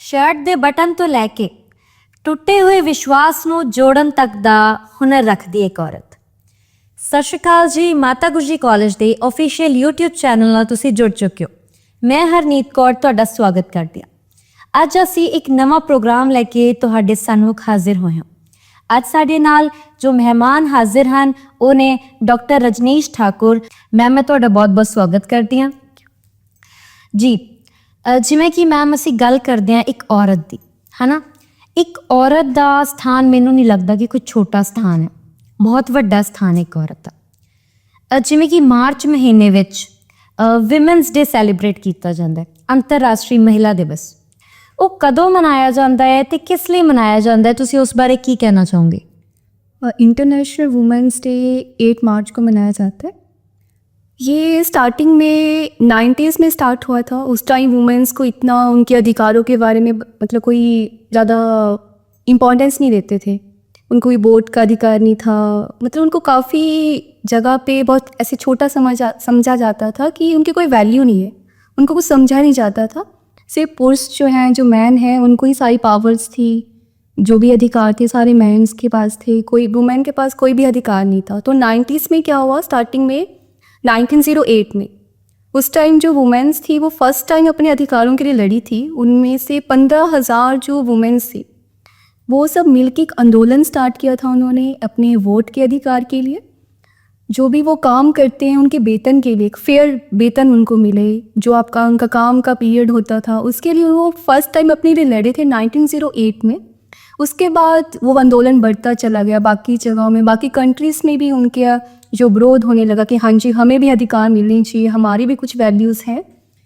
Shirt ਦੇ button ਤੋਂ ਲੈ ਕੇ ਟੁੱਟੇ ਹੋਏ ਵਿਸ਼ਵਾਸ ਨੂੰ ਜੋੜਨ ਤੱਕ ਦਾ ਹੁਨਰ ਰੱਖਦੀ ਇੱਕ ਔਰਤ। ਸਤਿ ਸ਼੍ਰੀ ਅਕਾਲ ਜੀ, ਮਾਤਾ ਗੁਜਰੀ ਕਾਲਜ ਦੇ ਆਫੀਸ਼ੀਅਲ YouTube ਚੈਨਲ ਨਾਲ ਤੁਸੀਂ ਜੁੜ ਚੁੱਕੇ ਹੋ। ਮੈਂ ਹਰਨੀਤ ਕੌਰ ਤੁਹਾਡਾ ਸਵਾਗਤ ਕਰਦੀ ਹਾਂ। ਅੱਜ ਅਸੀਂ ਇੱਕ ਨਵਾਂ ਪ੍ਰੋਗਰਾਮ ਲੈ ਕੇ ਤੁਹਾਡੇ ਸਾਹਮਣੇ ਹਾਜ਼ਰ ਹੋਏ ਹਾਂ। ਅੱਜ ਸਾਡੇ ਨਾਲ ਜੋ ਮਹਿਮਾਨ ਹਾਜ਼ਰ ਹਨ ਉਹ ਨੇ ਡਾਕਟਰ ਰਜਨੀਸ਼ ਠਾਕੁਰ। ਮੈਂ ਤੁਹਾਡਾ ਬਹੁਤ-ਬਹੁਤ ਸਵਾਗਤ ਕਰਦੀ ਹਾਂ ਜੀ। ਜਿਵੇਂ ਕਿ ਮੈਮ ਅਸੀਂ ਗੱਲ ਕਰਦੇ ਹਾਂ ਇੱਕ ਔਰਤ ਦੀ, ਹੈ ਨਾ। ਇੱਕ ਔਰਤ ਦਾ ਸਥਾਨ ਮੈਨੂੰ ਨਹੀਂ ਲੱਗਦਾ ਕਿ ਕੋਈ ਛੋਟਾ ਸਥਾਨ ਹੈ, ਬਹੁਤ ਵੱਡਾ ਸਥਾਨ ਹੈ ਇੱਕ ਔਰਤ ਦਾ। ਜਿਵੇਂ ਕਿ ਮਾਰਚ ਮਹੀਨੇ ਵਿੱਚ ਵਿਮਨਸ ਡੇ ਸੈਲੀਬ੍ਰੇਟ ਕੀਤਾ ਜਾਂਦਾ ਹੈ, ਅੰਤਰਰਾਸ਼ਟਰੀ ਮਹਿਲਾ ਦਿਵਸ। ਉਹ ਕਦੋਂ ਮਨਾਇਆ ਜਾਂਦਾ ਹੈ ਤੇ ਕਿਸ ਲਈ ਮਨਾਇਆ ਜਾਂਦਾ ਹੈ, ਤੁਸੀਂ ਉਸ ਬਾਰੇ ਕੀ ਕਹਿਣਾ ਚਾਹੋਗੇ? इंटरनेशनल वुमेंस डे 8 मार्च को मनाया जाता है। ये स्टार्टिंग में 90s में स्टार्ट हुआ था। उस टाइम वुमेंस को इतना उनके अधिकारों के बारे में मतलब कोई ज़्यादा इम्पोर्टेंस नहीं देते थे। उनको भी वोट का अधिकार नहीं था, मतलब उनको काफ़ी जगह पे बहुत ऐसे छोटा समझा जाता था कि उनकी कोई वैल्यू नहीं है, उनको कुछ समझा नहीं जाता था। सिर्फ पुरुष जो हैं, जो मैन हैं, उनको ही सारी पावर्स थी, जो भी अधिकार थे सारे मैंस के पास थे, कोई वुमेन के पास कोई भी अधिकार नहीं था। तो 90s में क्या हुआ, स्टार्टिंग में 1908 में उस टाइम जो वुमेन्स थी वो फर्स्ट टाइम अपने अधिकारों के लिए लड़ी थी। उनमें से 15,000 जो वुमेन्स थी वो सब मिलकर एक आंदोलन स्टार्ट किया था उन्होंने अपने वोट के अधिकार के लिए। जो भी वो काम करते हैं उनके वेतन के लिए, एक फेयर वेतन उनको मिले, जो आपका उनका काम का पीरियड होता था उसके लिए वो फर्स्ट टाइम अपने लिए लड़े थे 1908 में। उसके बाद वो आंदोलन बढ़ता चला गया, बाकी जगहों में, बाकी कंट्रीज़ में भी उनके जो विरोध होने लगा कि हाँ जी हमें भी अधिकार मिलने चाहिए, हमारी भी कुछ वैल्यूज़ हैं।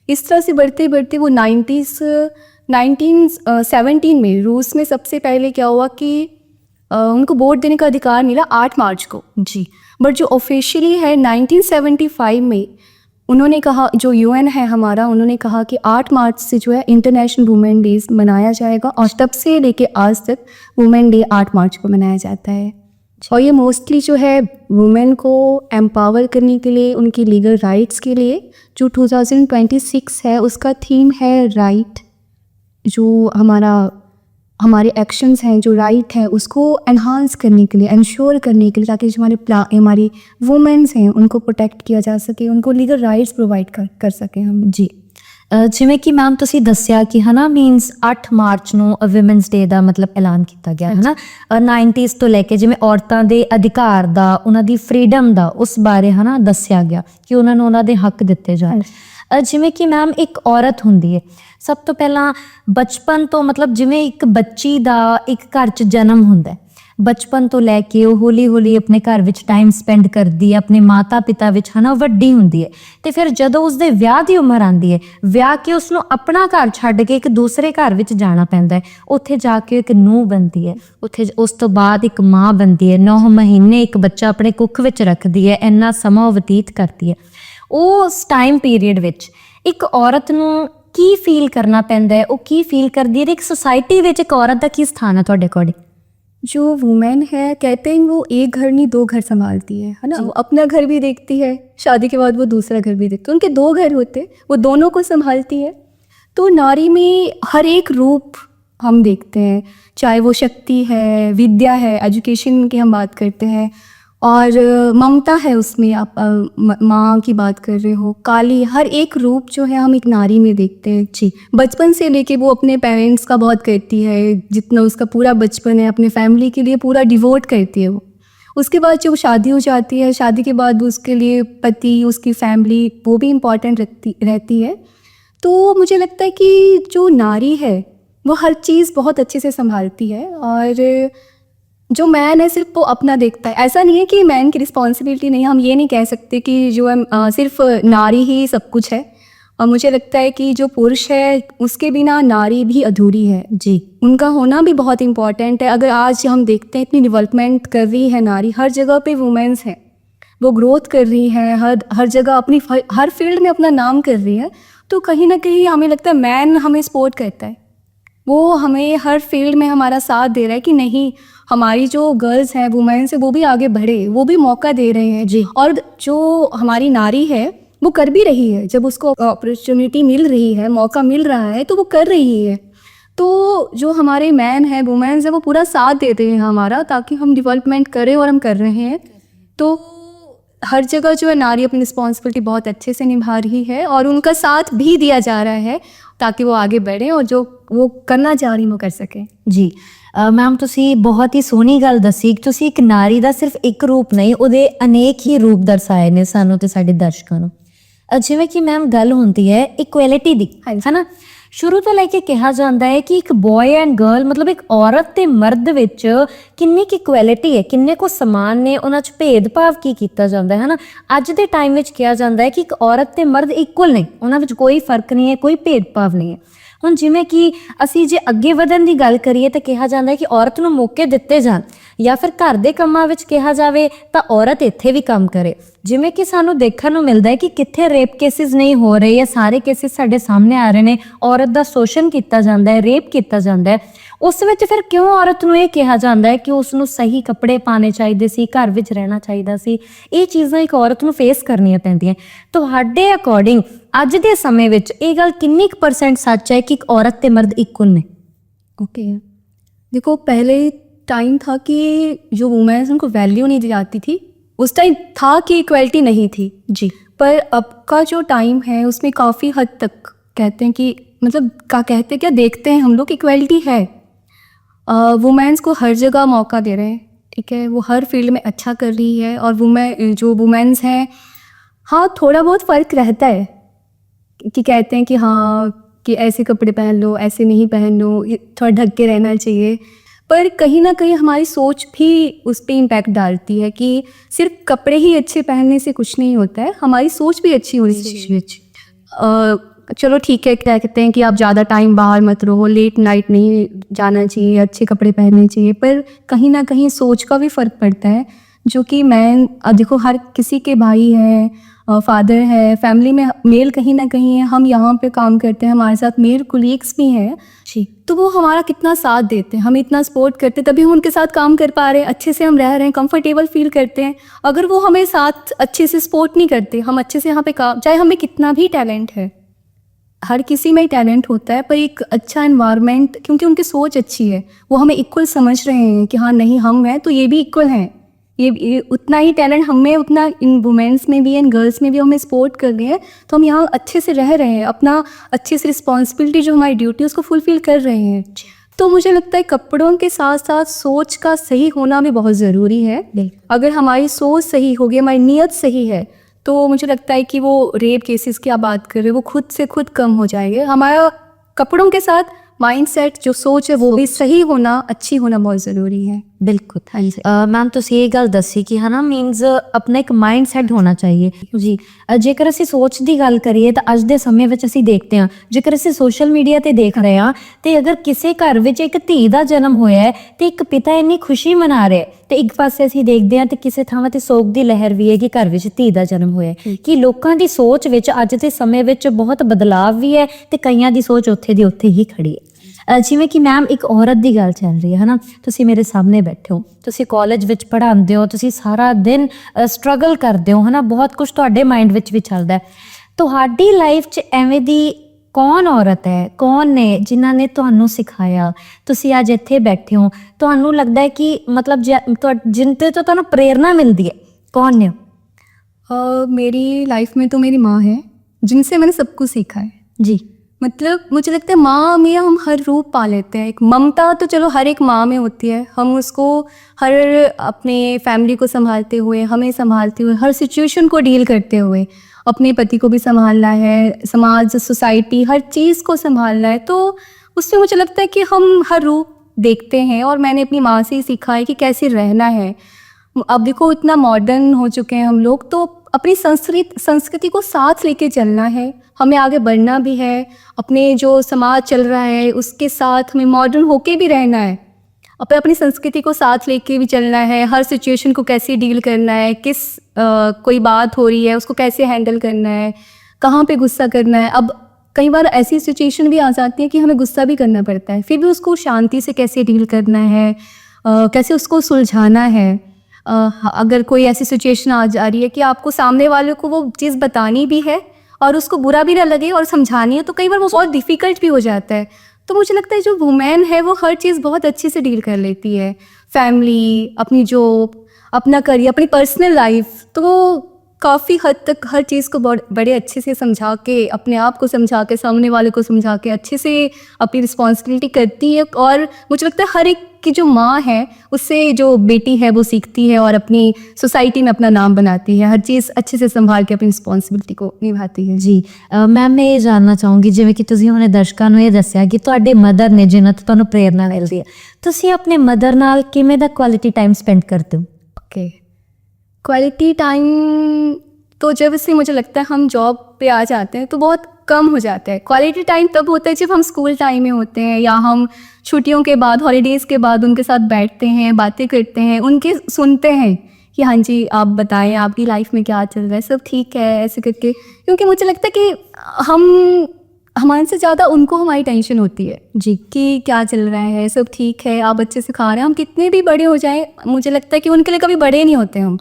इस तरह से बढ़ते बढ़ते वो 1917 में रूस में सबसे पहले क्या हुआ कि उनको वोट देने का अधिकार मिला 8 मार्च को जी। बट जो ऑफिशियली है 1975 में उन्होंने कहा, जो UN है हमारा, उन्होंने कहा कि 8 मार्च से जो है इंटरनेशनल वुमेन डेज मनाया जाएगा। और तब से लेके आज तक वुमेन डे 8 मार्च को मनाया जाता है। और ये मोस्टली जो है वुमेन को एम्पावर करने के लिए, उनकी लीगल राइट्स के लिए, जो 2026 है उसका थीम है राइट। जो हमारे एक्शंस हैं, जो राइट है उसको एनहांस करने के लिए, इंश्योर करने के लिए, ताकि जो हमारी वुमेन्स हैं उनको प्रोटेक्ट किया जा सके, उनको लीगल राइट्स प्रोवाइड कर सकें हम जी। ਜਿਵੇਂ ਕਿ ਮੈਮ ਤੁਸੀਂ ਦੱਸਿਆ ਕਿ ਹੈ ਨਾ ਮੀਨਸ 8 ਮਾਰਚ ਨੂੰ ਵਿਮਨਸ ਡੇ ਦਾ ਮਤਲਬ ਐਲਾਨ ਕੀਤਾ ਗਿਆ ਹੈ ਨਾ 90s ਤੋਂ ਲੈ ਕੇ, ਜਿਵੇਂ ਔਰਤਾਂ ਦੇ ਅਧਿਕਾਰ ਦਾ, ਉਹਨਾਂ ਦੀ ਫਰੀडम ਦਾ, ਉਸ ਬਾਰੇ ਹੈ ਨਾ ਦੱਸਿਆ ਗਿਆ ਕਿ ਉਹਨਾਂ ਨੂੰ ਉਹਨਾਂ ਦੇ ਹੱਕ ਦਿੱਤੇ ਜਾਣ। ਜਿਵੇਂ ਕਿ ਮੈਮ ਇੱਕ ਔਰਤ ਹੁੰਦੀ ਹੈ, ਸਭ ਤੋਂ ਪਹਿਲਾਂ ਬਚਪਨ ਤੋਂ, ਮਤਲਬ ਜਿਵੇਂ ਇੱਕ ਬੱਚੀ ਦਾ ਇੱਕ ਘਰ 'ਚ ਜਨਮ ਹੁੰਦਾ, ਬਚਪਨ ਤੋਂ ਲੈ ਕੇ ਉਹ ਹੌਲੀ ਹੌਲੀ ਆਪਣੇ ਘਰ ਵਿੱਚ ਟਾਈਮ ਸਪੈਂਡ ਕਰਦੀ ਹੈ, ਆਪਣੇ ਮਾਤਾ ਪਿਤਾ ਵਿੱਚ, ਹੈ ਨਾ, ਵੱਡੀ ਹੁੰਦੀ ਹੈ। ਅਤੇ ਫਿਰ ਜਦੋਂ ਉਸਦੇ ਵਿਆਹ ਦੀ ਉਮਰ ਆਉਂਦੀ ਹੈ, ਵਿਆਹ ਕੇ ਉਸਨੂੰ ਆਪਣਾ ਘਰ ਛੱਡ ਕੇ ਇੱਕ ਦੂਸਰੇ ਘਰ ਵਿੱਚ ਜਾਣਾ ਪੈਂਦਾ ਹੈ। ਉੱਥੇ ਜਾ ਕੇ ਇੱਕ ਨੂੰਹ ਬਣਦੀ ਹੈ, ਉੱਥੇ ਉਸ ਤੋਂ ਬਾਅਦ ਇੱਕ ਮਾਂ ਬਣਦੀ ਹੈ, 9 ਮਹੀਨੇ ਇੱਕ ਬੱਚਾ ਆਪਣੇ ਕੁੱਖ ਵਿੱਚ ਰੱਖਦੀ ਹੈ, ਇੰਨਾ ਸਮਾਂ ਉਹ ਬਤੀਤ ਕਰਦੀ ਹੈ। ਉਸ ਟਾਈਮ ਪੀਰੀਅਡ ਵਿੱਚ ਇੱਕ ਔਰਤ ਨੂੰ ਕੀ ਫੀਲ ਕਰਨਾ ਪੈਂਦਾ ਹੈ, ਉਹ ਕੀ ਫੀਲ ਕਰਦੀ ਹੈ, ਅਤੇ ਇੱਕ ਸੁਸਾਇਟੀ ਵਿੱਚ ਇੱਕ ਔਰਤ ਦਾ ਕੀ ਸਥਾਨ ਹੈ ਤੁਹਾਡੇ ਅਕੋਰਡਿੰਗ? जो वुमेन है, कहते हैं वो एक घर नहीं 2 घर संभालती है ना। वो अपना घर भी देखती है, शादी के बाद वो दूसरा घर भी देखती है, उनके 2 घर होते, वो दोनों को संभालती है। तो नारी में हर एक रूप हम देखते हैं, चाहे वो शक्ति है, विद्या है, एजुकेशन की हम बात करते हैं, और ममता है उसमें, आप माँ की बात कर रहे हो, काली, हर एक रूप जो है हम एक नारी में देखते हैं जी। बचपन से लेके वो अपने पेरेंट्स का बहुत करती है, जितना उसका पूरा बचपन है अपने फैमिली के लिए पूरा डिवोट करती है वो। उसके बाद जब शादी हो जाती है, शादी के बाद उसके लिए पति, उसकी फैमिली, वो भी इम्पॉर्टेंट रहती है। तो मुझे लगता है कि जो नारी है वो हर चीज़ बहुत अच्छे से संभालती है, और जो मैन है सिर्फ वो अपना देखता है। ऐसा नहीं है कि मैन की रिस्पॉन्सिबिलिटी नहीं, हम ये नहीं कह सकते कि जो है सिर्फ नारी ही सब कुछ है। और मुझे लगता है कि जो पुरुष है उसके बिना नारी भी अधूरी है जी। उनका होना भी बहुत इम्पॉर्टेंट है। अगर आज हम देखते हैं इतनी डेवलपमेंट कर रही है नारी, हर जगह पे वुमेन्स हैं, वो ग्रोथ कर रही हैं, हर जगह अपनी हर फील्ड में अपना नाम कर रही है। तो कहीं ना कहीं हमें लगता है मैन हमें सपोर्ट करता है, वो हमें हर फील्ड में हमारा साथ दे रहा है कि नहीं, हमारी जो गर्ल्स हैं, वुमेन्स हैं, वो भी आगे बढ़े, वो भी मौका दे रहे हैं जी। और जो हमारी नारी है वो कर भी रही है, जब उसको अपॉर्चुनिटी मिल रही है, मौका मिल रहा है तो वो कर रही है। तो जो हमारे मैन है, वुमेन्स है, वो पूरा साथ देते हैं हमारा, ताकि हम डेवलपमेंट करें, और हम कर रहे हैं। तो हर जगह जो है नारी अपनी रिस्पॉन्सिबिलिटी बहुत अच्छे से निभा रही है, और उनका साथ भी दिया जा रहा है ताकि वो आगे बढ़ें और जो वो करना चाह रही वो कर सकें। ਜੀ ਮੈਮ ਤੁਸੀਂ ਬਹੁਤ ਹੀ ਸੋਹਣੀ ਗੱਲ ਦੱਸੀ ਕਿ ਤੁਸੀਂ ਇੱਕ ਨਾਰੀ ਦਾ ਸਿਰਫ ਇੱਕ ਰੂਪ ਨਹੀਂ, ਉਹਦੇ ਅਨੇਕ ਹੀ ਰੂਪ ਦਰਸਾਏ ਨੇ ਸਾਨੂੰ ਤੇ ਸਾਡੇ ਦਰਸ਼ਕਾਂ ਨੂੰ। ਜਿਵੇਂ ਕਿ ਮੈਮ ਗੱਲ ਹੁੰਦੀ ਹੈ ਇਕੁਐਲਿਟੀ ਦੀ, ਹੈ ਨਾ, ਸ਼ੁਰੂ ਤੋਂ ਲੈ ਕੇ ਕਿਹਾ ਜਾਂਦਾ ਹੈ ਕਿ ਇੱਕ ਬॉय ਐਂਡ ਗਰਲ ਮਤਲਬ ਇੱਕ ਔਰਤ ਤੇ ਮਰਦ ਵਿੱਚ ਕਿੰਨੀ ਕੁ ਇਕੁਐਲਿਟੀ ਹੈ, ਕਿੰਨੇ ਕੁ ਸਮਾਨ ਨੇ, ਉਹਨਾਂ 'ਚ ਭੇਦਭਾਵ ਕੀ ਕੀਤਾ ਜਾਂਦਾ ਹੈ ਨਾ। ਅੱਜ ਦੇ ਟਾਈਮ ਵਿੱਚ ਕਿਹਾ ਜਾਂਦਾ ਹੈ ਕਿ ਇੱਕ ਔਰਤ ਤੇ ਮਰਦ ਇਕੁਅਲ ਨੇ, ਉਹਨਾਂ ਵਿੱਚ ਕੋਈ ਫਰਕ ਨਹੀਂ ਹੈ, ਕੋਈ ਭੇਦਭਾਵ ਨਹੀਂ ਹੈ। ਹੁਣ ਜਿਵੇਂ ਕਿ ਅਸੀਂ ਜੇ ਅੱਗੇ ਵਧਣ ਦੀ ਗੱਲ ਕਰੀਏ ਤਾਂ ਕਿਹਾ ਜਾਂਦਾ ਹੈ ਕਿ ਔਰਤ ਨੂੰ ਮੌਕੇ ਦਿੱਤੇ ਜਾਣ, ਜਾਂ ਫਿਰ ਘਰ ਦੇ ਕੰਮਾਂ ਵਿੱਚ ਕਿਹਾ ਜਾਵੇ ਤਾਂ ਔਰਤ ਇੱਥੇ ਵੀ ਕੰਮ ਕਰੇ। ਜਿਵੇਂ ਕਿ ਸਾਨੂੰ ਦੇਖਣ ਨੂੰ ਮਿਲਦਾ ਹੈ ਕਿ ਕਿੱਥੇ ਰੇਪ ਕੇਸਿਸ ਨਹੀਂ ਹੋ ਰਹੇ, ਜਾਂ ਸਾਰੇ ਕੇਸਿਸ ਸਾਡੇ ਸਾਹਮਣੇ ਆ ਰਹੇ ਨੇ, ਔਰਤ ਦਾ ਸ਼ੋਸ਼ਣ ਕੀਤਾ ਜਾਂਦਾ ਹੈ, ਰੇਪ ਕੀਤਾ ਜਾਂਦਾ ਹੈ। ਉਸ ਵਿੱਚ ਫਿਰ ਕਿਉਂ ਔਰਤ ਨੂੰ ਇਹ ਕਿਹਾ ਜਾਂਦਾ ਹੈ ਕਿ ਉਸ ਨੂੰ ਸਹੀ ਕੱਪੜੇ ਪਾਉਣੇ ਚਾਹੀਦੇ ਸੀ, ਘਰ ਵਿੱਚ ਰਹਿਣਾ ਚਾਹੀਦਾ ਸੀ? ਇਹ ਚੀਜ਼ਾਂ ਇੱਕ ਔਰਤ ਨੂੰ ਫੇਸ ਕਰਨੀਆਂ ਪੈਂਦੀਆਂ। ਤੁਹਾਡੇ ਅਕੋਰਡਿੰਗ ਅੱਜ ਦੇ ਸਮੇਂ ਵਿੱਚ ਇਹ ਗੱਲ ਕਿੰਨੀ ਕੁ % ਸੱਚ ਹੈ ਕਿ ਇੱਕ ਔਰਤ ਤੇ ਮਰਦ ਇਕੁਅਲ ਨੇ? ओके, देखो पहले टाइम था कि जो वुमेन्स उनको वैल्यू नहीं दी जाती थी, उस टाइम था कि इक्वलिटी नहीं थी जी। पर अब का जो टाइम है उसमें काफ़ी हद तक कहते हैं कि मतलब कहते क्या देखते हैं हम लोग, इक्वलिटी है। वुमेन्स को हर जगह मौका दे रहे हैं, ठीक है, वो हर फील्ड में अच्छा कर रही है। और जो वुमेन्स हैं, हाँ थोड़ा बहुत फ़र्क रहता है कि कहते हैं कि हाँ कि ऐसे कपड़े पहन लो, ऐसे नहीं पहन लो, ये थोड़ा ढक के रहना चाहिए। पर कहीं ना कहीं हमारी सोच भी उस पर इम्पैक्ट डालती है कि सिर्फ कपड़े ही अच्छे पहनने से कुछ नहीं होता है, हमारी सोच भी अच्छी होनी चाहिए। चलो ठीक है, क्या कहते हैं कि आप ज़्यादा टाइम बाहर मत रहो, लेट नाइट नहीं जाना चाहिए, अच्छे कपड़े पहनने चाहिए, पर कहीं ना कहीं सोच का भी फ़र्क पड़ता है। जो कि मैं देखो हर किसी के भाई हैं, फादर है, फैमिली में मेल कहीं ना कहीं है, हम यहाँ पे काम करते हैं, हमारे साथ मेल कोलीग्स भी हैं जी, तो वो हमारा कितना साथ देते हैं, हमें इतना सपोर्ट करते हैं, तभी हम उनके साथ काम कर पा रहे हैं, अच्छे से हम रह रहे हैं, कंफर्टेबल फील करते हैं। अगर वो हमें साथ अच्छे से सपोर्ट नहीं करते, हम अच्छे से यहाँ पे काम, चाहे हमें कितना भी टैलेंट है, हर किसी में टैलेंट होता है, पर एक अच्छा एनवायरनमेंट, क्योंकि उनकी सोच अच्छी है, वो हमें इक्वल समझ रहे हैं कि हाँ नहीं हम हैं तो ये भी इक्वल हैं, ये उतना ही टैलेंट हमें, उतना इन वुमेन्स में भी, इन गर्ल्स में भी हमें सपोर्ट कर रहे हैं, तो हम यहाँ अच्छे से रह रहे हैं, अपना अच्छे से रिस्पॉन्सिबिलिटी जो हमारी ड्यूटी है उसको फुलफिल कर रहे हैं। तो मुझे लगता है कपड़ों के साथ साथ सोच का सही होना भी बहुत ज़रूरी है। अगर हमारी सोच सही होगी, हमारी नीयत सही है, तो मुझे लगता है कि वो रेप केसेस की आप बात कर रहे हो वो खुद से खुद कम हो जाएंगे। हमारा कपड़ों के साथ माइंडसेट जो सोच है वो भी सही होना, अच्छी होना बहुत ज़रूरी है। ਬਿਲਕੁਲ। ਮੈਮ ਤੁਸੀਂ ਇਹ ਗੱਲ ਦੱਸੀ ਕਿ ਹੈ ਨਾ ਮੀਨਸ ਆਪਣਾ ਇੱਕ ਮਾਈਂਡ ਸੈਟ ਹੋਣਾ ਚਾਹੀਏ ਜੀ। ਜੇਕਰ ਅਸੀਂ ਸੋਚ ਦੀ ਗੱਲ ਕਰੀਏ ਤਾਂ ਅੱਜ ਦੇ ਸਮੇਂ ਵਿੱਚ ਅਸੀਂ ਦੇਖਦੇ ਹਾਂ, ਜੇਕਰ ਅਸੀਂ ਸੋਸ਼ਲ ਮੀਡੀਆ ਤੇ ਦੇਖ ਰਹੇ ਹਾਂ ਤੇ ਅਗਰ ਕਿਸੇ ਘਰ ਵਿੱਚ ਇੱਕ ਧੀ ਦਾ ਜਨਮ ਹੋਇਆ ਹੈ ਤੇ ਇੱਕ ਪਿਤਾ ਇੰਨੀ ਖੁਸ਼ੀ ਮਨਾ ਰਿਹਾ ਤੇ ਇੱਕ ਪਾਸੇ ਅਸੀਂ ਦੇਖਦੇ ਹਾਂ ਤੇ ਕਿਸੇ ਥਾਂ ਤੇ ਸੋਗ ਦੀ ਲਹਿਰ ਵੀ ਹੈ ਕਿ ਘਰ ਵਿੱਚ ਧੀ ਦਾ ਜਨਮ ਹੋਇਆ ਹੈ। ਕਿ ਲੋਕਾਂ ਦੀ ਸੋਚ ਵਿੱਚ ਅੱਜ ਦੇ ਸਮੇਂ ਵਿੱਚ ਬਹੁਤ ਬਦਲਾਅ ਵੀ ਹੈ ਤੇ ਕਈਆਂ ਦੀ ਸੋਚ ਉੱਥੇ ਦੀ ਉੱਥੇ ਹੀ ਖੜੀ ਹੈ। ਜਿਵੇਂ ਕਿ ਮੈਮ ਇੱਕ ਔਰਤ ਦੀ ਗੱਲ ਚੱਲ ਰਹੀ ਹੈ ਨਾ, ਤੁਸੀਂ ਮੇਰੇ ਸਾਹਮਣੇ ਬੈਠੇ ਹੋ, ਤੁਸੀਂ ਕਾਲਜ ਵਿੱਚ ਪੜ੍ਹਾਉਂਦੇ ਹੋ, ਤੁਸੀਂ ਸਾਰਾ ਦਿਨ ਸਟਰਗਲ ਕਰਦੇ ਹੋ, ਹੈ ਨਾ, ਬਹੁਤ ਕੁਝ ਤੁਹਾਡੇ ਮਾਈਂਡ ਵਿੱਚ ਵੀ ਚੱਲਦਾ ਹੈ। ਤੁਹਾਡੀ ਲਾਈਫ 'ਚ ਐਵੇਂ ਦੀ ਕੌਣ ਔਰਤ ਹੈ, ਕੌਣ ਨੇ ਜਿਨ੍ਹਾਂ ਨੇ ਤੁਹਾਨੂੰ ਸਿਖਾਇਆ, ਤੁਸੀਂ ਅੱਜ ਇੱਥੇ ਬੈਠੇ ਹੋ, ਤੁਹਾਨੂੰ ਲੱਗਦਾ ਹੈ ਕਿ ਮਤਲਬ ਜਿਨ ਤੇ ਤੋਂ ਤੁਹਾਨੂੰ ਪ੍ਰੇਰਨਾ ਮਿਲਦੀ ਹੈ, कौन ने? मेरी लाइफ में तो मेरी माँ है जिनसे मैंने सब कुछ सीखा है जी। मतलब मुझे लगता है माँ में हम हर रूप पा लेते हैं। एक ममता तो चलो हर एक माँ में होती है, हम उसको हर अपने फैमिली को संभालते हुए, हमें संभालते हुए, हर सिचुएशन को डील करते हुए, अपने पति को भी संभालना है, समाज सोसाइटी हर चीज़ को संभालना है, तो उसमें मुझे लगता है कि हम हर रूप देखते हैं। और मैंने अपनी माँ से ही सीखा है कि कैसे रहना है। अब देखो इतना मॉडर्न हो चुके हैं हम लोग, तो अपनी संस्कृति को साथ लेके चलना है, हमें आगे बढ़ना भी है, अपने जो समाज चल रहा है उसके साथ हमें मॉडर्न होके भी रहना है, अपनी संस्कृति को साथ लेके भी चलना है, हर सिचुएशन को कैसे डील करना है, किस कोई बात हो रही है उसको कैसे हैंडल करना है, कहाँ पे गुस्सा करना है। अब कई बार ऐसी सिचुएशन भी आ जाती है कि हमें गुस्सा भी करना पड़ता है, फिर भी उसको शांति से कैसे डील करना है, कैसे उसको सुलझाना है। अगर कोई ऐसी सिचुएशन आ जा रही है कि आपको सामने वाले को वो चीज़ बतानी भी है और उसको बुरा भी ना लगे और समझानी है, तो कई बार वो बहुत डिफ़िकल्ट भी हो जाता है। तो मुझे लगता है जो वुमेन है वो हर चीज़ बहुत अच्छे से डील कर लेती है, फैमिली, अपनी जॉब, अपना करियर, अपनी पर्सनल लाइफ। तो वो काफ़ी हद तक हर चीज़ को बड़े अच्छे से समझा के, अपने आप को समझा के, सामने वाले को समझा के अच्छे से अपनी रिस्पॉन्सिबिलिटी करती है। और मुझे लगता है हर एक की जो माँ है उससे जो बेटी है वो सीखती है और अपनी सोसाइटी में अपना नाम बनाती है, हर चीज़ अच्छे से संभाल के अपनी रिस्पॉन्सिबिलिटी को ਨਿਭਾਤੀ ਹੈ। ਜੀ ਮੈਮ ਮੈਂ ਇਹ ਜਾਣਨਾ ਚਾਹੂੰਗੀ, ਜਿਵੇਂ ਕਿ ਤੁਸੀਂ ਹੁਣੇ ਦਰਸ਼ਕਾਂ ਨੂੰ ਇਹ ਦੱਸਿਆ ਕਿ ਤੁਹਾਡੇ ਮਦਰ ਨੇ ਜਿਨ੍ਹਾਂ ਤੋਂ ਤੁਹਾਨੂੰ ਪ੍ਰੇਰਨਾ ਮਿਲਦੀ ਹੈ, ਤੁਸੀਂ ਆਪਣੇ ਮਦਰ ਨਾਲ ਕਿਵੇਂ ਦਾ ਕੁਆਲਿਟੀ ਟਾਈਮ ਸਪੈਂਡ ਕਰਦੇ ਹੋ? ओके, क्वालिटी टाइम तो जब से मुझे लगता है हम जॉब पे आ जाते हैं तो बहुत कम हो जाता है। क्वालिटी टाइम तब होता है जब हम स्कूल टाइम में होते हैं या हम छुट्टियों के बाद, हॉलीडेज़ के बाद उनके साथ बैठते हैं, बातें करते हैं, उनके सुनते हैं कि हाँ जी आप बताएं आपकी लाइफ में क्या चल रहा है, सब ठीक है, ऐसे करके। क्योंकि मुझे लगता है कि हमारे से ज़्यादा उनको हमारी टेंशन होती है जी कि क्या चल रहा है, सब ठीक है, आप अच्छे से खा रहे हैं। हम कितने भी बड़े हो जाएं, मुझे लगता है कि उनके लिए कभी बड़े नहीं होते हम।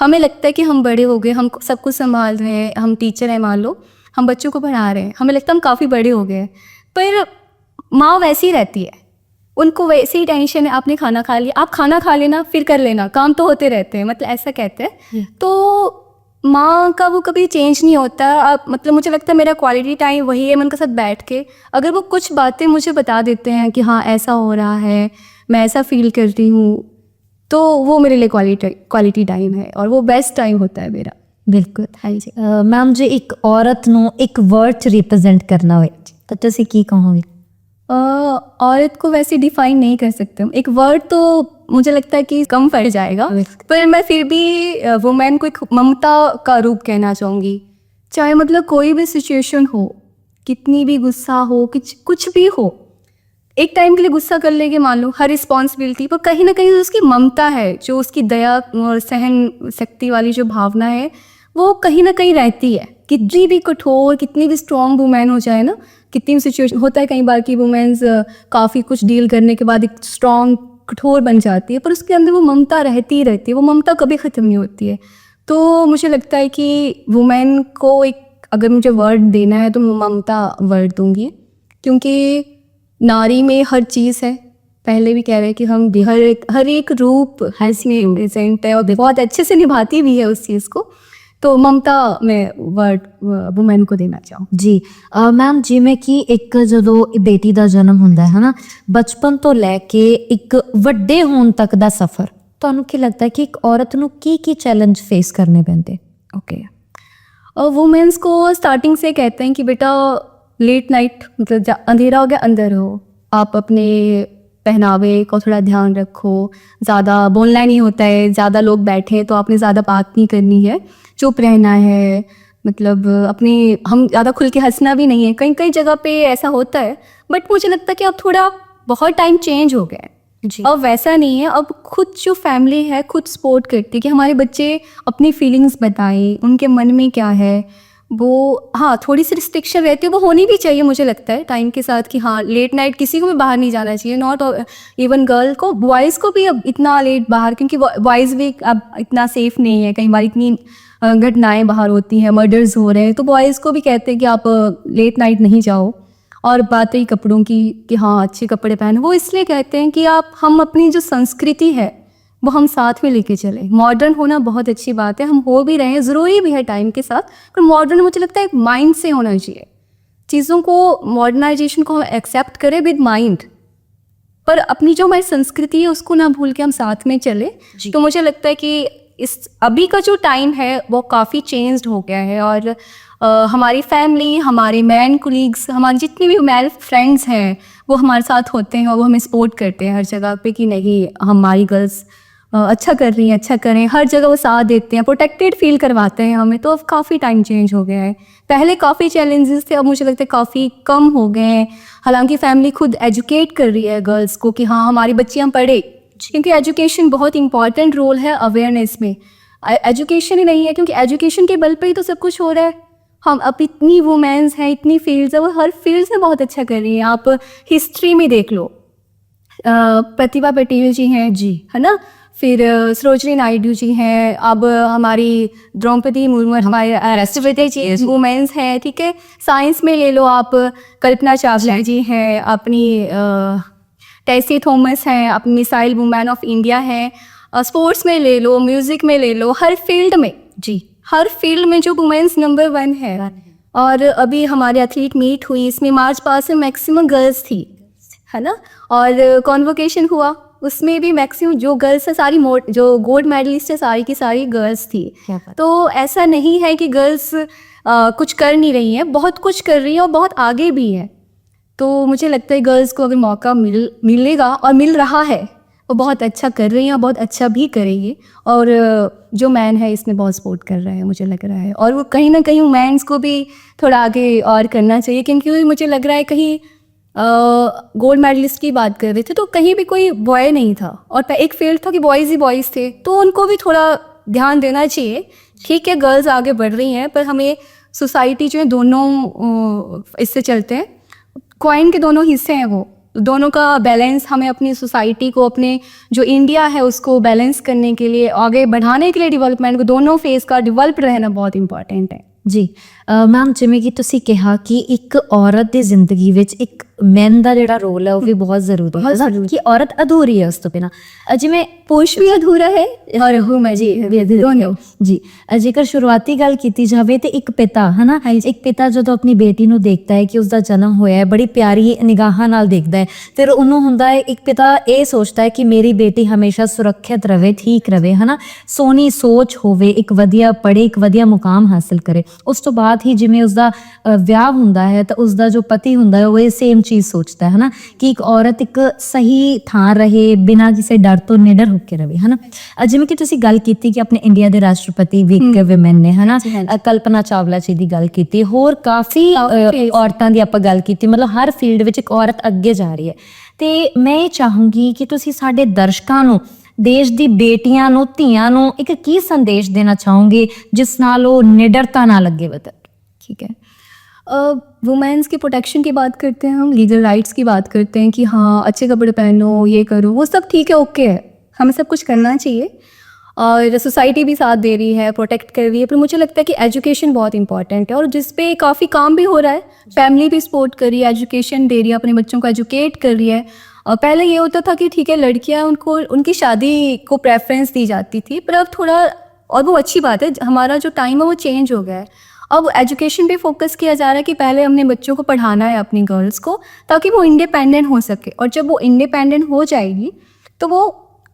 हमें लगता है कि हम बड़े हो गए, हम सब कुछ संभाल रहे हैं, हम टीचर हैं मान लो, हम बच्चों को पढ़ा रहे हैं, हमें लगता है हम काफ़ी बड़े हो गए। पर माँ वैसी ही रहती है, उनको वैसे ही टेंशन है, आपने खाना खा लिया, आप खाना खा लेना फिर कर लेना, काम तो होते रहते हैं, मतलब ऐसा कहते हैं। तो माँ का वो कभी चेंज नहीं होता। आप मतलब मुझे लगता है मेरा क्वालिटी टाइम वही है, मैं उनके साथ बैठ के अगर वो कुछ बातें मुझे बता देते हैं कि हाँ ऐसा हो रहा है, मैं ऐसा फील करती हूँ, तो वो मेरे लिए क्वालिटी टाइम है और वो बेस्ट टाइम होता है मेरा। ਬਿਲਕੁਲ। ਹਾਂਜੀ ਮੈਮ, ਜੇ ਇੱਕ ਔਰਤ ਨੂੰ ਇੱਕ ਵਰਡ 'ਚ ਰਿਪਰੈਜ਼ੈਂਟ ਕਰਨਾ ਹੋਵੇ ਤਾਂ ਤੁਸੀਂ ਕੀ ਕਹੋਗੇ? औरत को वैसे डिफाइन नहीं कर सकते हम, एक वर्ड तो मुझे लगता है कि कम पड़ जाएगा, पर मैं फिर भी वुमेन को एक ममता का रूप कहना चाहूँगी। चाहे मतलब कोई भी सिचुएशन हो, कितनी भी गुस्सा हो, कुछ भी हो, एक टाइम के लिए गुस्सा कर लेंगे मान लो, हर रिस्पॉन्सिबिलिटी पर कहीं ना कहीं उसकी ममता है, जो उसकी दया और सहन शक्ति वाली जो भावना है वो कहीं ना कहीं रहती है। कितनी भी कठोर, कितनी भी स्ट्रॉन्ग वुमेन हो जाए ना, कितनी भी सिचुएशन होता है कई बार की वुमेन्स काफ़ी कुछ डील करने के बाद एक स्ट्रॉन्ग कठोर बन जाती है, पर उसके अंदर वो ममता रहती ही रहती है, वो ममता कभी ख़त्म नहीं होती है। तो मुझे लगता है कि वुमेन को एक अगर मुझे वर्ड देना है तो मैं ममता वर्ड दूंगी, क्योंकि नारी में हर चीज़ है। पहले भी कह रहे हैं कि हम हर एक रूप इसमें प्रेजेंट है और बहुत अच्छे से निभाती भी है उस चीज़ को। तो ममता मैं वर्ड वुमेन को देना ਚਾਹੂੰ। ਜੀ ਮੈਮ, ਜਿਵੇਂ ਕਿ ਇੱਕ ਜਦੋਂ ਬੇਟੀ ਦਾ ਜਨਮ ਹੁੰਦਾ ਹੈ ਨਾ, ਬਚਪਨ ਤੋਂ ਲੈ ਕੇ ਇੱਕ ਵੱਡੇ ਹੋਣ ਤੱਕ ਦਾ ਸਫ਼ਰ, ਤੁਹਾਨੂੰ ਕੀ ਲੱਗਦਾ ਹੈ ਕਿ ਇੱਕ ਔਰਤ ਨੂੰ ਕੀ ਚੈलेंज फेस करने ਪੈਂਦੇ? ओके, और वुमेन्स को स्टार्टिंग से कहते हैं कि बेटा लेट नाइट मतलब अंधेरा हो गया अंदर रहो, आप अपने पहनावे को थोड़ा ध्यान रखो, ज़्यादा बोलना नहीं होता है, ज़्यादा लोग बैठे हैं तो आपने ज़्यादा बात नहीं करनी है, चुप रहना है, मतलब अपनी हम ज़्यादा खुल के हंसना भी नहीं है। कई जगह पे ऐसा होता है, बट मुझे लगता है कि अब थोड़ा बहुत टाइम चेंज हो गया है जी। अब वैसा नहीं है, अब खुद जो फैमिली है खुद सपोर्ट करती है कि हमारे बच्चे अपनी फीलिंग्स बताएं, उनके मन में क्या है वो। हाँ, थोड़ी सी रिस्ट्रिक्शन रहती है, वो होनी भी चाहिए मुझे लगता है टाइम के साथ, कि हाँ लेट नाइट किसी को भी बाहर नहीं जाना चाहिए, नॉट इवन गर्ल को, बॉयज़ को भी अब इतना लेट बाहर, क्योंकि बॉयज़ भी अब इतना सेफ नहीं है, कई बार इतनी घटनाएं बाहर होती हैं, मर्डर्स हो रहे हैं, तो बॉयज़ को भी कहते हैं कि आप लेट नाइट नहीं जाओ। और बात रही कपड़ों की कि हाँ अच्छे कपड़े पहनो, वो इसलिए कहते हैं कि हम अपनी जो संस्कृति है वो हम साथ में लेके चले। मॉडर्न होना बहुत अच्छी बात है, हम हो भी रहे हैं, ज़रूरी भी है टाइम के साथ, पर मॉडर्न मुझे लगता है एक माइंड से होना चाहिए। चीज़ों को मॉडर्नाइजेशन को हम एक्सेप्ट करें विद माइंड, पर अपनी जो हमारी संस्कृति है उसको ना भूल के हम साथ में चले। तो मुझे लगता है कि इस अभी का जो टाइम है वो काफ़ी चेंज्ड हो गया है, और हमारी फैमिली, हमारे मैन कोलीग्स, हमारे जितने भी मेल फ्रेंड्स हैं वो हमारे साथ होते हैं और वो हमें सपोर्ट करते हैं हर जगह पे कि नहीं हमारी गर्ल्स अच्छा कर रही हैं, अच्छा करें, हर जगह वो साथ देते हैं, प्रोटेक्टेड फील करवाते हैं हमें। तो अब काफ़ी टाइम चेंज हो गया है, पहले काफ़ी चैलेंजेस थे, अब मुझे लगता है काफ़ी कम हो गए हैं। हालांकि फैमिली खुद एजुकेट कर रही है गर्ल्स को कि हाँ हमारी बच्चियाँ पढ़े, क्योंकि एजुकेशन बहुत इंपॉर्टेंट रोल है अवेयरनेस में। एजुकेशन ही नहीं है, क्योंकि एजुकेशन के बल पर ही तो सब कुछ हो रहा है। हम अब इतनी वुमेन्स हैं, इतनी फील्ड्स है, वो हर फील्ड में बहुत अच्छा कर रही हैं। आप हिस्ट्री में देख लो, प्रतिभा पटेल जी हैं जी, है ना, फिर सरोजिनी नायडू जी हैं, अब हमारी द्रौपदी मुर्मू हमारे राष्ट्रपति जी वुमेंस हैं, ठीक है। साइंस में ले लो आप, कल्पना चावला जी हैं, अपनी टेसी थॉमस हैं, अपनी मिसाइल वुमेन ऑफ इंडिया हैं। स्पोर्ट्स में ले लो, म्यूज़िक में ले लो, हर फील्ड में जी, हर फील्ड में जो वुमेंस नंबर 1 है। और अभी हमारे एथलीट मीट हुई, इसमें मार्च पास में मैक्सिमम गर्ल्स थी, है ना। और कॉन्वोकेशन हुआ, उसमें भी मैक्सिमम जो गर्ल्स है सारी जो गोल्ड मेडलिस्ट है सारी की सारी गर्ल्स थी। तो ऐसा नहीं है कि गर्ल्स कुछ कर नहीं रही हैं, बहुत कुछ कर रही हैं और बहुत आगे भी हैं। तो मुझे लगता है गर्ल्स को अगर मौका मिलेगा और मिल रहा है, वो बहुत अच्छा कर रही हैं और बहुत अच्छा भी करेंगे। और जो मैन है इसमें बहुत सपोर्ट कर रहा है, मुझे लग रहा है। और वो कहीं ना कहीं वुमेन्स को भी थोड़ा आगे और करना चाहिए, क्योंकि मुझे लग रहा है कहीं गोल्ड मेडलिस्ट की बात कर रहे थे तो कहीं भी कोई बॉय नहीं था, और एक फील्ड था कि बॉयज़ ही बॉयज़ थे, तो उनको भी थोड़ा ध्यान देना चाहिए। ठीक है, गर्ल्स आगे बढ़ रही हैं, पर हमें सोसाइटी जो है दोनों इससे चलते हैं, कॉइन के दोनों हिस्से हैं, वो दोनों का बैलेंस हमें अपनी सोसाइटी को, अपने जो इंडिया है उसको बैलेंस करने के लिए, आगे बढ़ाने के लिए, डेवलपमेंट को दोनों फेस का डेवलप रहना बहुत इंपॉर्टेंट है ਜੀ। ਮੈਮ ਜਿਵੇਂ ਕਿ ਤੁਸੀਂ ਕਿਹਾ ਕਿ ਇੱਕ ਔਰਤ ਦੀ ਜ਼ਿੰਦਗੀ ਵਿੱਚ ਇੱਕ ਮੈਨ ਦਾ ਜਿਹੜਾ ਰੋਲ ਹੈ ਉਹ ਵੀ ਬਹੁਤ ਜ਼ਰੂਰੀ ਹੈ ਕਿ ਔਰਤ ਅਧੂਰੀ ਹੈ ਉਸ ਤੋਂ ਬਿਨਾਂ। ਜਿਵੇਂ पुरुष भी अधूरा है और वुमेन जी भी दोनों ਜੀ ਜੇਕਰ ਸ਼ੁਰੂਆਤੀ ਗੱਲ ਕੀਤੀ ਜਾਵੇ ਤੇ ਇੱਕ ਪਿਤਾ ਹੈ ਨਾ, ਇੱਕ ਪਿਤਾ ਜਦੋਂ ਆਪਣੀ ਬੇਟੀ ਨੂੰ ਦੇਖਦਾ ਹੈ ਕਿ ਉਸ ਦਾ ਜਨਮ ਹੋਇਆ ਹੈ, ਬੜੀ ਪਿਆਰੀ ਨਿਗਾਹਾਂ ਨਾਲ ਦੇਖਦਾ ਹੈ, ਫਿਰ ਉਹਨੂੰ ਹੁੰਦਾ ਹੈ, ਇੱਕ ਪਿਤਾ ਇਹ ਸੋਚਦਾ ਹੈ ਕਿ ਮੇਰੀ ਬੇਟੀ ਹਮੇਸ਼ਾ ਸੁਰੱਖਿਅਤ ਰਵੇ, ਠੀਕ ਰਵੇ, ਹੈ ਨਾ, ਸੋਹਣੀ ਸੋਚ ਹੋਵੇ, ਇੱਕ ਵਧੀਆ ਪੜ੍ਹੇ, ਇੱਕ ਵਧੀਆ ਮੁਕਾਮ ਹਾਸਲ ਕਰੇ। ਉਸ ਤੋਂ ਬਾਅਦ ਹੀ ਜਿਵੇਂ ਉਸਦਾ ਵਿਆਹ ਹੁੰਦਾ ਹੈ ਤਾਂ ਉਸਦਾ ਜੋ ਪਤੀ ਹੁੰਦਾ ਹੈ ਉਹ ਇਹ ਸੇਮ ਚੀਜ਼ ਸੋਚਦਾ ਹੈ ਨਾ, ਕਿ ਇੱਕ ਔਰਤ ਇੱਕ ਸਹੀ ਥਾਂ ਰਹੇ, ਬਿਨਾਂ ਕਿਸੇ ਡਰ ਤੋਂ ਨਿਡਰ ਹੋ ਕੇ ਰਵੇ, ਹੈ ਨਾ। ਜਿਵੇਂ ਕਿ ਤੁਸੀਂ ਗੱਲ ਕੀਤੀ ਕਿ ਆਪਣੇ ਇੰਡੀਆ ਦੇ ਰਾਸ਼ਟਰਪਤੀ ਵੀ ਇੱਕ ਵਿਮਨ ਨੇ, ਹੈ ਨਾ, ਕਲਪਨਾ ਚਾਵਲਾ ਜੀ ਦੀ ਗੱਲ ਕੀਤੀ, ਹੋਰ ਕਾਫੀ ਔਰਤਾਂ ਦੀ ਆਪਾਂ ਗੱਲ ਕੀਤੀ, ਮਤਲਬ ਹਰ ਫੀਲਡ ਵਿੱਚ ਇੱਕ ਔਰਤ ਅੱਗੇ ਜਾ ਰਹੀ ਹੈ। ਤੇ ਮੈਂ ਇਹ ਚਾਹੂੰਗੀ ਕਿ ਤੁਸੀਂ ਸਾਡੇ ਦਰਸ਼ਕਾਂ ਨੂੰ, ਦੇਸ਼ ਦੀ ਬੇਟੀਆਂ ਨੂੰ, ਧੀਆਂ ਨੂੰ ਇੱਕ ਕੀ ਸੰਦੇਸ਼ ਦੇਣਾ ਚਾਹੋਗੇ ਜਿਸ ਨਾਲ ਉਹ ਨਿਡਰਤਾ ਨਾਲ ਅੱਗੇ ਵਧਣ। ठीक है, वुमेन्स की प्रोटेक्शन की बात करते हैं हम, लीगल राइट्स की बात करते हैं कि हाँ अच्छे कपड़े पहनो, ये करो, वो सब ठीक है, ओके है, हमें सब कुछ करना चाहिए। और सोसाइटी भी साथ दे रही है, प्रोटेक्ट कर रही है, पर मुझे लगता है कि एजुकेशन बहुत इंपॉर्टेंट है, और जिस पे काफ़ी काम भी हो रहा है। फैमिली भी सपोर्ट कर रही है, एजुकेशन दे रही है, अपने बच्चों को एजुकेट कर रही है। और पहले ये होता था कि ठीक है लड़कियां, उनको उनकी शादी को प्रेफरेंस दी जाती थी, पर अब थोड़ा, और वो अच्छी बात है, हमारा जो टाइम है वो चेंज हो गया है। अब एजुकेशन पे फोकस किया जा रहा है कि पहले हमने बच्चों को पढ़ाना है, अपनी गर्ल्स को, ताकि वो इंडिपेंडेंट हो सके। और जब वो इंडिपेंडेंट हो जाएगी तो वो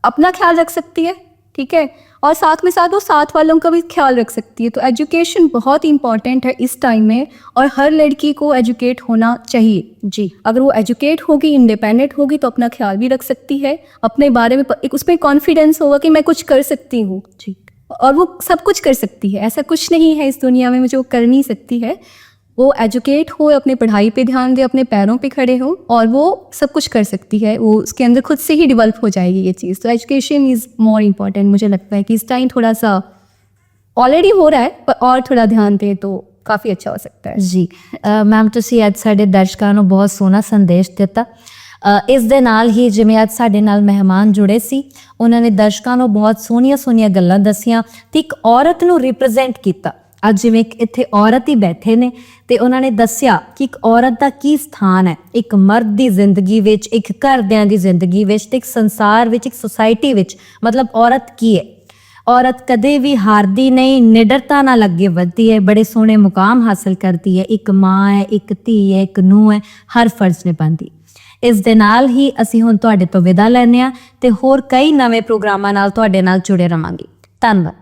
अपना ख्याल रख सकती है, ठीक है, और साथ में साथ वो साथ वालों का भी ख्याल रख सकती है। तो एजुकेशन बहुत इंपॉर्टेंट है इस टाइम में, और हर लड़की को एजुकेट होना चाहिए जी। अगर वो एजुकेट होगी, इंडिपेंडेंट होगी, तो अपना ख्याल भी रख सकती है, अपने बारे में एक उसमें कॉन्फिडेंस होगा कि मैं कुछ कर सकती हूँ जी, और वो सब कुछ कर सकती है। ऐसा कुछ नहीं है इस दुनिया में जो कर नहीं सकती है। वो एजुकेट हो, अपने पढ़ाई पे ध्यान दे, अपने पैरों पे खड़े हो, और वो सब कुछ कर सकती है, वो उसके अंदर खुद से ही डेवलप हो जाएगी ये चीज़। तो एजुकेशन इज़ मोर इम्पॉर्टेंट। मुझे लगता है कि इस टाइम थोड़ा सा ऑलरेडी हो रहा है, पर और थोड़ा ध्यान दे तो काफ़ी अच्छा हो सकता है ਜੀ। ਮੈਮ ਤੁਸੀਂ ਅੱਜ ਸਾਡੇ ਦਰਸ਼ਕਾਂ ਨੂੰ ਬਹੁਤ ਸੋਹਣਾ ਸੰਦੇਸ਼ ਦਿੱਤਾ। ਇਸ ਦੇ ਨਾਲ ਹੀ ਜਿਵੇਂ ਅੱਜ ਸਾਡੇ ਨਾਲ ਮਹਿਮਾਨ ਜੁੜੇ ਸੀ, ਉਹਨਾਂ ਨੇ ਦਰਸ਼ਕਾਂ ਨੂੰ ਬਹੁਤ ਸੋਹਣੀਆਂ ਸੋਹਣੀਆਂ ਗੱਲਾਂ ਦੱਸੀਆਂ ਤੇ ਇੱਕ ਔਰਤ ਨੂੰ ਰਿਪਰੈਜ਼ੈਂਟ ਕੀਤਾ। ਅੱਜ ਜਿਵੇਂ ਇੱਥੇ ਔਰਤ ਹੀ ਬੈਠੇ ਨੇ ਤੇ ਉਹਨਾਂ ਨੇ ਦੱਸਿਆ ਕਿ ਇੱਕ ਔਰਤ ਦਾ ਕੀ ਸਥਾਨ ਹੈ ਇੱਕ ਮਰਦ ਦੀ ਜ਼ਿੰਦਗੀ ਵਿੱਚ, ਇੱਕ ਘਰਦਿਆਂ ਦੀ ਜ਼ਿੰਦਗੀ ਵਿੱਚ ਤੇ ਇੱਕ ਸੰਸਾਰ ਵਿੱਚ, ਇੱਕ ਸੁਸਾਇਟੀ ਵਿੱਚ। ਮਤਲਬ ਔਰਤ ਕੀ ਹੈ, ਔਰਤ ਕਦੇ ਵੀ ਹਾਰਦੀ ਨਹੀਂ, ਨਿਡਰਤਾ ਨਾਲ ਅੱਗੇ ਵੱਧਦੀ ਹੈ, ਬੜੇ ਸੋਹਣੇ ਮੁਕਾਮ ਹਾਸਲ ਕਰਦੀ ਹੈ, ਇੱਕ ਮਾਂ ਹੈ, ਇੱਕ ਧੀ ਹੈ, ਇੱਕ ਨੂੰਹ ਹੈ, ਹਰ ਫਰਜ਼ ਨਿਭਾਉਂਦੀ। ਇਸ ਦੇ ਨਾਲ ਹੀ ਅਸੀਂ ਹੁਣ ਤੁਹਾਡੇ ਤੋਂ ਵਿਦਾ ਲੈਂਦੇ ਹਾਂ ਤੇ ਹੋਰ ਕਈ ਨਵੇਂ ਪ੍ਰੋਗਰਾਮਾਂ ਨਾਲ ਤੁਹਾਡੇ ਨਾਲ ਜੁੜੇ ਰਵਾਂਗੇ। ਧੰਨਵਾਦ।